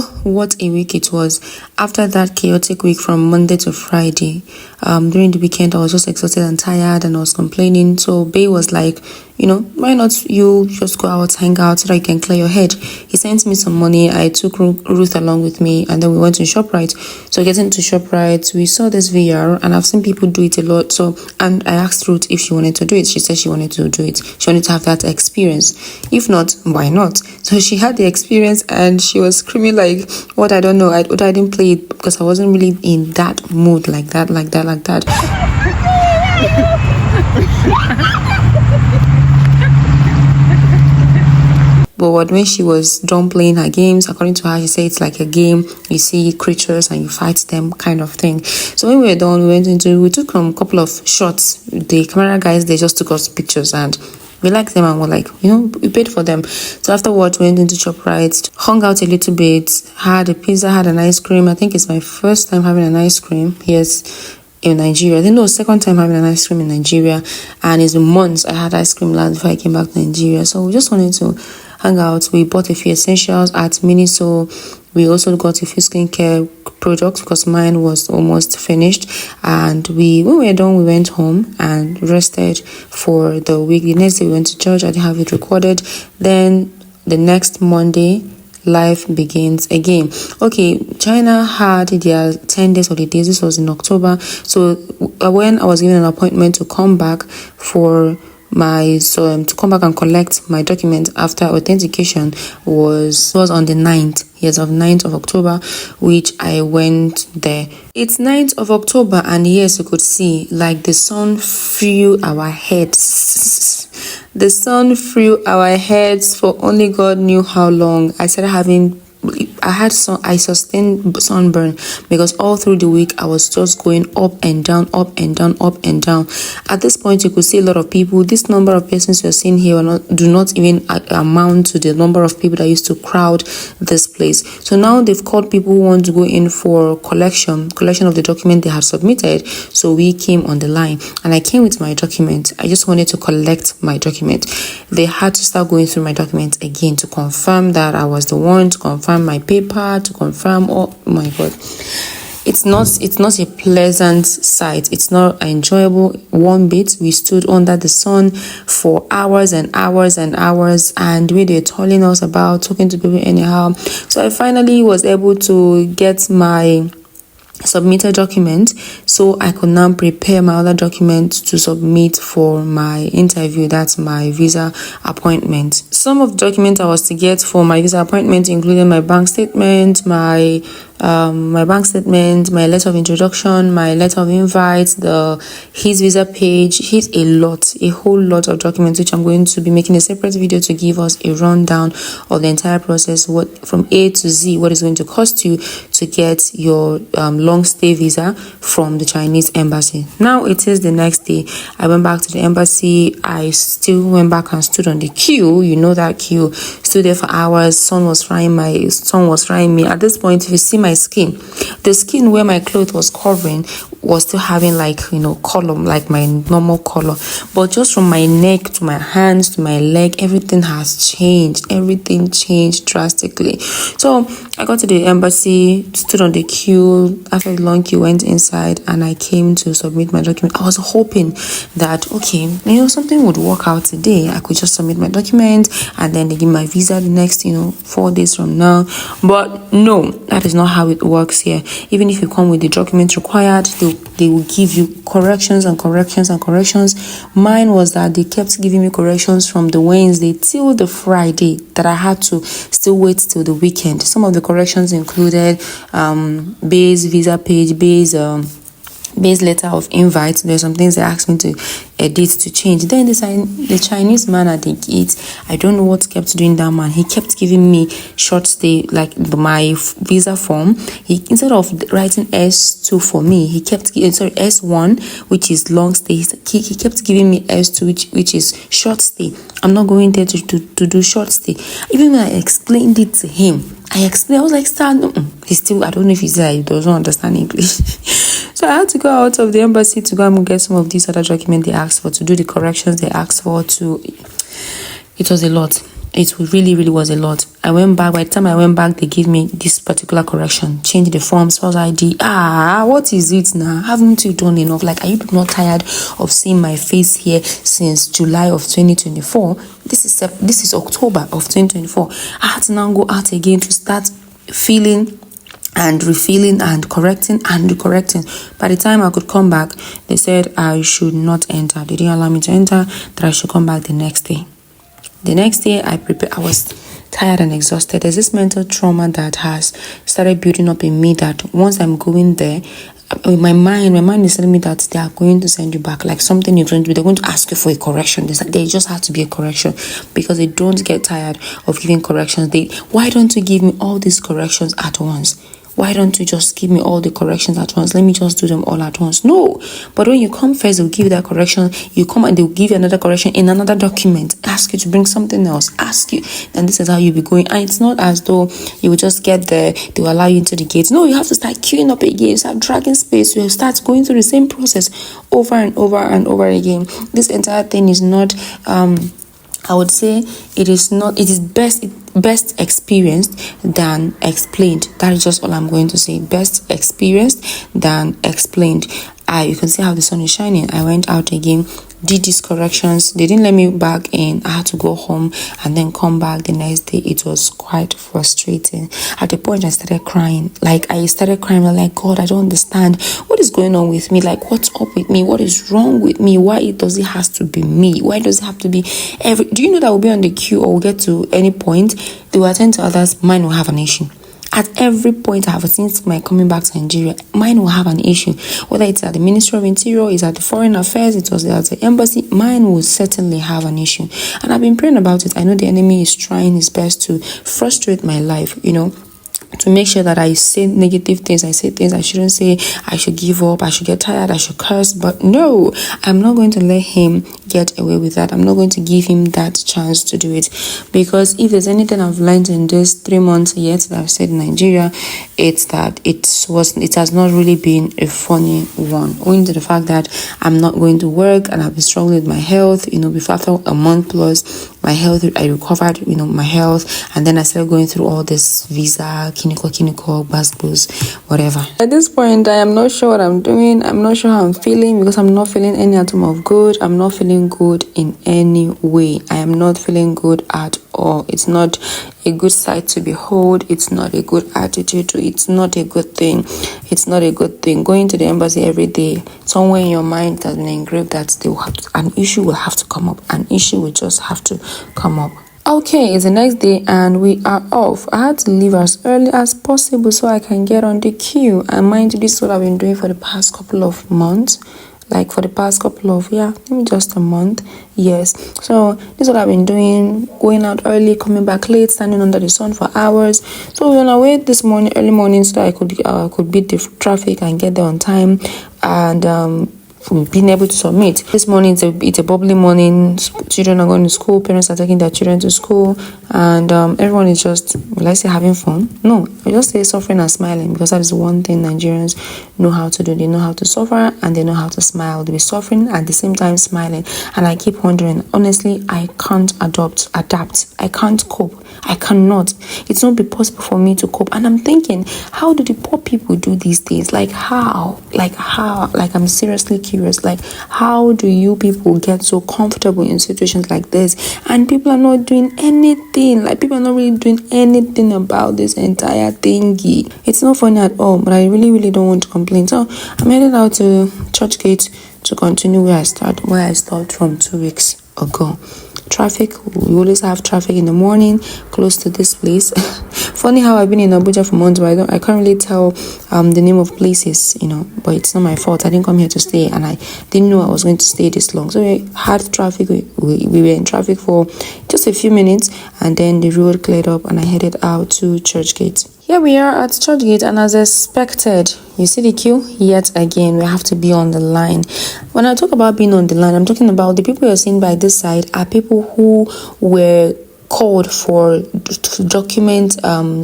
Oh, what a week it was. After that chaotic week from Monday to Friday, during the weekend, I was just exhausted and tired and I was complaining. So Bay was like, why not you just go out, hang out so that you can clear your head. He sent me some money. I took Ruth along with me and then we went to ShopRite. So getting to ShopRite, we saw this VR and I've seen people do it a lot. And I asked Ruth if she wanted to do it. She said she wanted to do it. She wanted to have that experience. If not, why not? So she had the experience and she was screaming like, what, I don't know. I didn't play it because I wasn't really in that mood like that. But when she was done playing her games, according to her, she said it's like a game. You see creatures and you fight them kind of thing. So when we were done, we took a couple of shots. The camera guys, they just took us pictures and we liked them and we're like, we paid for them. So afterwards, we went into ShopRite, hung out a little bit, had a pizza, had an ice cream. I think it's my first time having an ice cream. Yes. In Nigeria. I think it was second time having an ice cream in Nigeria, and it's been months I had ice cream last before I came back to Nigeria. So we just wanted to hang out. We bought a few essentials at Miniso. We also got a few skincare products because mine was almost finished. And when we were done, we went home and rested for the week. The next day we went to church. I didn't have it recorded. Then the next Monday, life begins again. Okay, China had their 10 days holidays. This was in October. So when I was given an appointment to come back to come back and collect my document after authentication was on the 9th. Yes, of 9th of October, which I went there. It's 9th of October, and yes, you could see like the sun flew our heads. The sun flew our heads for only God knew how long. I sustained sunburn because all through the week I was just going up and down. At this point, you could see a lot of people. This number of persons you're seeing here do not even amount to the number of people that used to crowd this place. So now they've called people who want to go in for collection of the document they have submitted. So we came on the line and I came with my document. I just wanted to collect my document. They had to start going through my document again to confirm that I was the one, to confirm my paper, to confirm. Oh my God, it's not a pleasant sight. It's not enjoyable one bit. We stood under the sun for hours and hours and hours, and we were telling us about talking to people anyhow. So I finally was able to get my submitted document, so I could now prepare my other document to submit for my interview. That's my visa appointment. Some of the documents I was to get for my visa appointment included my bank statement, my letter of introduction, my letter of invite, his visa page, a whole lot of documents, which I'm going to be making a separate video to give us a rundown of the entire process, what from A to Z, what is going to cost you to get your long stay visa from the Chinese embassy. Now it is the next day. I went back to the embassy. I still went back and stood on the queue. You know that queue. Stood there for hours. Sun was frying me. At this point, if you see my skin, the skin where my clothes was covering was still having color, like my normal color, but just from my neck to my hands to my leg, everything changed drastically. So I got to the embassy, stood on the queue. After the long queue, went inside and I came to submit my document. I was hoping that something would work out today. I could just submit my document and then they give my visa the next 4 days from now. But no, that is not how it works here. Even if you come with the documents required, they will give you corrections and corrections and corrections. Mine was that they kept giving me corrections from the Wednesday till the Friday, that I had to still wait till the weekend. Some of the corrections included base visa page, base letter of invite. There's some things they asked me to edit, to change. Then the Chinese man at the gate, I don't know what kept doing that man. He kept giving me short stay, like my visa form. He, instead of writing S2 for me, he kept S1, which is long stay. He kept giving me S2, which is short stay. I'm not going there to do short stay. Even when I explained it to him, I was like, he still, I don't know if he doesn't understand English. So I had to go out of the embassy to go and get some of these other documents they asked for, to do the corrections they asked for. It was a lot. It really was a lot. I went back. By the time I went back, they gave me this particular correction. Change the form, spouse ID. What is it now? Haven't you done enough? Like, are you not tired of seeing my face here since July of 2024? This is October of 2024. I had to now go out again to start filling and refilling and correcting and recorrecting. By the time I could come back, they said I should not enter. They didn't allow me to enter, that I should come back the next day. The next day, I was tired and exhausted. There's this mental trauma that has started building up in me that once I'm going there, my mind is telling me that they are going to send you back, like something you're going to do. They're going to ask you for a correction. They just have to be a correction because they don't get tired of giving corrections. Why don't you give me all these corrections at once? Why don't you just give me all the corrections at once? Let me just do them all at once. No. But when you come first, they'll give you that correction. You come and they'll give you another correction in another document. Ask you to bring something else. Ask you. And this is how you'll be going. And it's not as though you will just get there. They will allow you into the gate. No, you have to start queuing up again. Start dragging space. You start going through the same process over and over and over again. This entire thing is not... I would say it is best experienced than explained. That is just all I'm going to say. Best experienced than explained. You can see how the sun is shining. I went out again, did these corrections. They didn't let me back in. I had to go home and then come back the next day. It was quite frustrating. At the point, I started crying. I'm like, God, I don't understand. What is going on with me? Like, what's up with me? What is wrong with me? Why does it have to be me? Why does it have to be do you know that we'll be on the queue or we'll get to any point? They will attend to others. Mine will have an issue. At every point I have since my coming back to Nigeria, mine will have an issue. Whether it's at the Ministry of Interior, it's at the Foreign Affairs, it was at the embassy, mine will certainly have an issue. And I've been praying about it. I know the enemy is trying his best to frustrate my life, to make sure that I say negative things. I say things I shouldn't say. I should give up. I should get tired. I should curse. But no, I'm not going to let him get away with that. I'm not going to give him that chance to do it. Because if there's anything I've learned in this 3 months yet that I've stayed in Nigeria, it's that it has not really been a funny one. Owing to the fact that I'm not going to work and I've been struggling with my health, before after a month plus, my health, I recovered, my health, and then I started going through all this visa, kiniko, basbos, whatever. At this point, I am not sure what I'm doing. I'm not sure how I'm feeling because I'm not feeling any atom of good. I'm not feeling good in any way. I am not feeling good at all. It's not a good sight to behold. It's not a good attitude. It's not a good thing. It's not a good thing. Going to the embassy every day, somewhere in your mind has been engraved that an issue will have to come up. An issue will just have to come up. Okay, it's the next day and we are off. I had to leave as early as possible so I can get on the queue. And mind you, this is what I've been doing for the past couple of months. Maybe just a month. Yes. So this is what I've been doing. Going out early, coming back late, standing under the sun for hours. So we were on our way this morning, early morning, so I could beat the traffic and get there on time. And being able to submit. This morning it's a bubbly morning. Children are going to school, parents are taking their children to school, and everyone is just, will I say having fun? No, I just say suffering and smiling, because that is one thing Nigerians know how to do. They know how to suffer and they know how to smile. They'll be suffering at the same time smiling. And I keep wondering, honestly, I can't adapt. I can't cope. I cannot. It's not be possible for me to cope. And I'm thinking, how do the poor people do these things? How? I'm seriously curious. How do you people get so comfortable in situations like this? And people are not doing anything. People are not really doing anything about this entire thingy. It's not funny at all, but I really, really don't want to complain. So I'm headed out to Churchgate to continue where I stopped from 2 weeks ago. Traffic, we always have traffic in the morning close to this place. Funny how I've been in Abuja for months, but I can't really tell the name of places, but it's not my fault. I didn't come here to stay and I didn't know I was going to stay this long. So we had traffic. We were in traffic for just a few minutes and then the road cleared up and I headed out to Churchgate. Here we are at Churchgate, and as expected, you see the queue? Yet again, we have to be on the line. When I talk about being on the line, I'm talking about the people you're seeing by this side are people who were called for document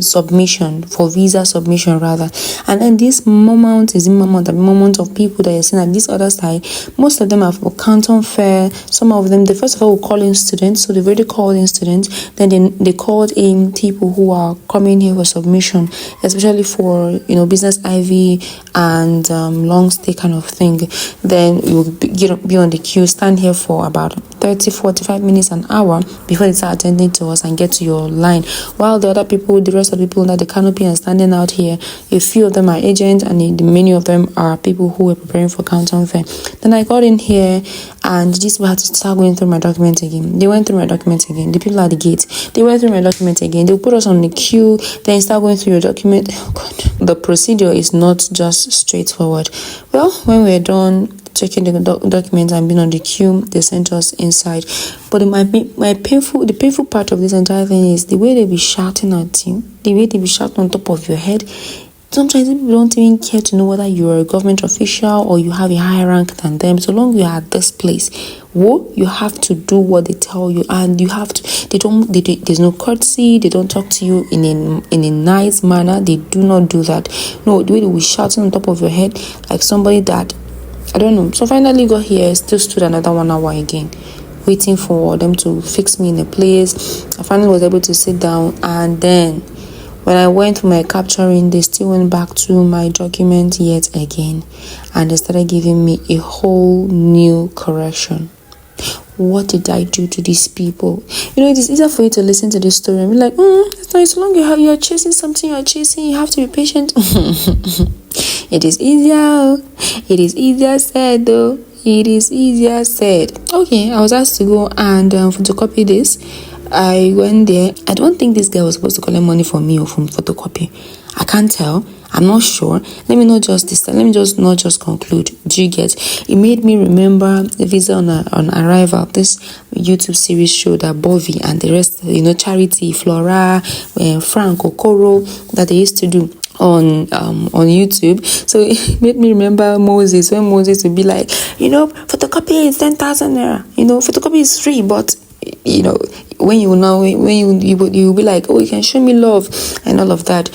submission, for visa submission rather. And then this moment is the moment of people that you're seeing at this other side. Most of them are for canton fair. Some of them, they first of all will call in students, so they've already called in students. Then they called in people who are coming here for submission, especially for business IV and long stay kind of thing. Then you'll be on the queue, stand here for about 30-45 minutes, an hour before they start attending to us and get to your line. While the rest of the people under the canopy are standing out here, a few of them are agents and many of them are people who were preparing for canton fair. Then I got in here and these people had to start going through my documents again. They went through my documents again. The people at the gate, they went through my documents again. They put us on the queue, then start going through your document. Oh God. The procedure is not just straightforward. Well, when we're done checking the documents and being on the queue, they sent us inside. But the painful part of this entire thing is the way they be shouting at you, the way they be shouting on top of your head. Sometimes people don't even care to know whether you're a government official or you have a higher rank than them. So long you are at this place, you have to do what they tell you, and you have to. There's no courtesy. They don't talk to you in a nice manner. They do not do that. No, the way they be shouting on top of your head like somebody that I don't know. So finally got here, still stood another 1 hour again, waiting for them to fix me in a place. I finally was able to sit down, and then when I went for my capturing, they still went back to my document yet again, and they started giving me a whole new correction. What did I do to these people? It is easier for you to listen to this story and be like, it's not so long you're chasing something you have to be patient. It is easier said though. It is easier said. Okay, I was asked to go and photocopy this. I went there. I don't think this guy was supposed to collect money from me or from photocopy. I can't tell. I'm not sure. Let me not just conclude. Do you get? It made me remember the Visa on Arrival, this YouTube series show that Bovie and the rest, Charity, Flora, Frank, Okoro, that they used to do on YouTube. So it made me remember Moses, when Moses would be like, photocopy is 10,000 naira. Photocopy is free, but when you will be like, oh, you can show me love and all of that.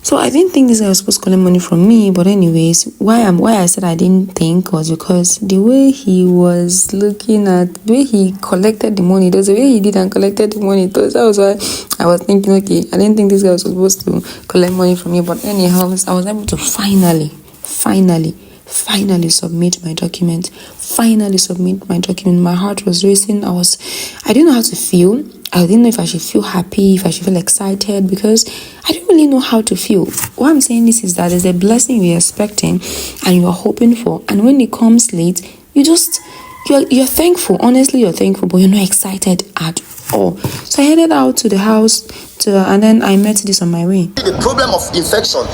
So I didn't think this guy was supposed to collect money from me, but anyways, why I said I didn't think was because the way he was looking at, the way he collected the money, there's the way he did and collected the money. So that was why I was thinking, okay, I didn't think this guy was supposed to collect money from me, but anyhow, I was able to finally submit my document. My heart was racing. I didn't know how to feel. I didn't know if I should feel happy, if I should feel excited, because I didn't really know how to feel. Why I'm saying this is that there's a blessing you're expecting and you're hoping for, and when it comes late, you're thankful. Honestly, you're thankful, but you're not excited at all. So I headed out to the house and then I met this on my way. The problem of infection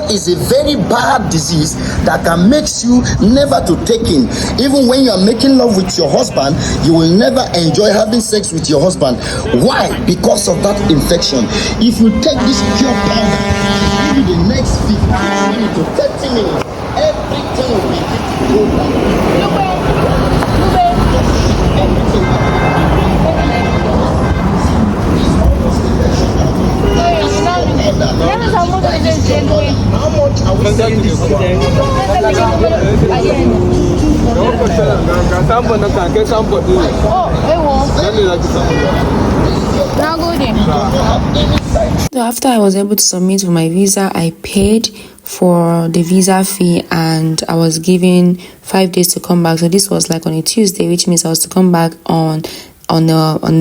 is a very bad disease that can make you never to take in. Even when you are making love with your husband, you will never enjoy having sex with your husband. Why? Because of that infection. If you take this pure powder, maybe the next 15 to 30 minutes, everything will be go down. So after I was able to submit for my visa, I paid for the visa fee and I was given 5 days to come back. So this was like on a Tuesday, which means I was to come back on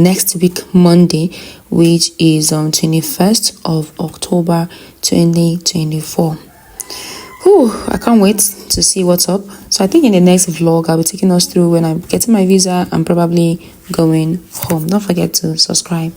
next week Monday, which is on 21st of October 2024. I can't wait to see what's up. So I think in the next vlog I'll be taking us through when I'm getting my visa and probably going home. Don't forget to subscribe.